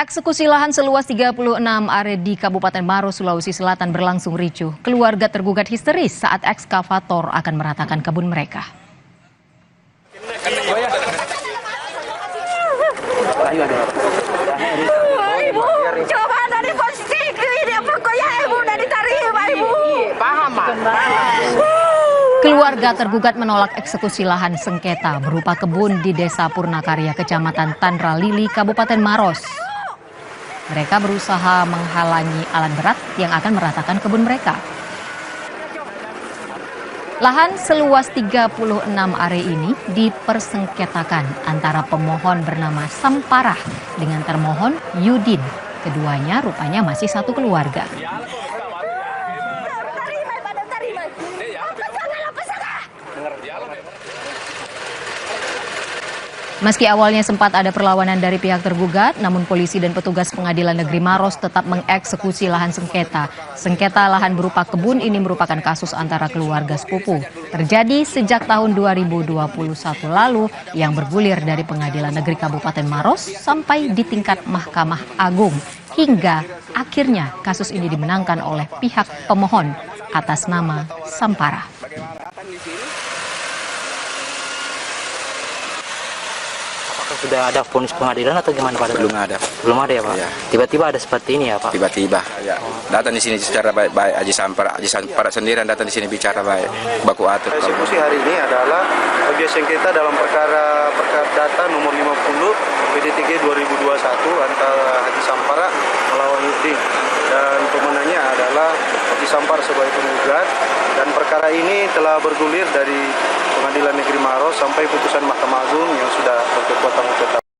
Eksekusi lahan seluas 36 are di Kabupaten Maros, Sulawesi Selatan berlangsung ricuh. Keluarga tergugat histeris saat ekskavator akan meratakan kebun mereka. Ibu, coba dari posisi ini pokoknya ibu udah diterima ibu. Paham, Keluarga tergugat menolak eksekusi lahan sengketa berupa kebun di Desa Purnakarya, Kecamatan Tanra Lili, Kabupaten Maros. Mereka berusaha menghalangi alat berat yang akan meratakan kebun mereka. Lahan seluas 36 are ini dipersengketakan antara pemohon bernama Samparah dengan termohon Yudin. Keduanya rupanya masih satu keluarga. Meski awalnya sempat ada perlawanan dari pihak tergugat, namun polisi dan petugas Pengadilan Negeri Maros tetap mengeksekusi lahan sengketa. Sengketa lahan berupa kebun ini merupakan kasus antara keluarga sepupu. Terjadi sejak tahun 2021 lalu yang bergulir dari Pengadilan Negeri Kabupaten Maros sampai di tingkat Mahkamah Agung. Hingga akhirnya kasus ini dimenangkan oleh pihak pemohon atas nama Samparah. Sudah ada vonis pengadilan atau gimana Pak? Belum ada. Belum ada ya Pak? Ya. Tiba-tiba ada seperti ini ya Pak? Tiba-tiba ya. Datang di sini secara baik-baik. Aji Sampara sendirian datang di sini bicara baik. Baku atur. Eksekusi hari ini adalah objek sengketa dalam perkara data nomor 50 PD3 2021 antara Haji Sampara melawan Yudin, dan pemenangnya adalah Haji Sampara sebagai penggugat, dan perkara ini telah bergulir dari Pengadilan Negeri Maros sampai putusan Mahkamah Agung yang sudah berkekuatan hukum.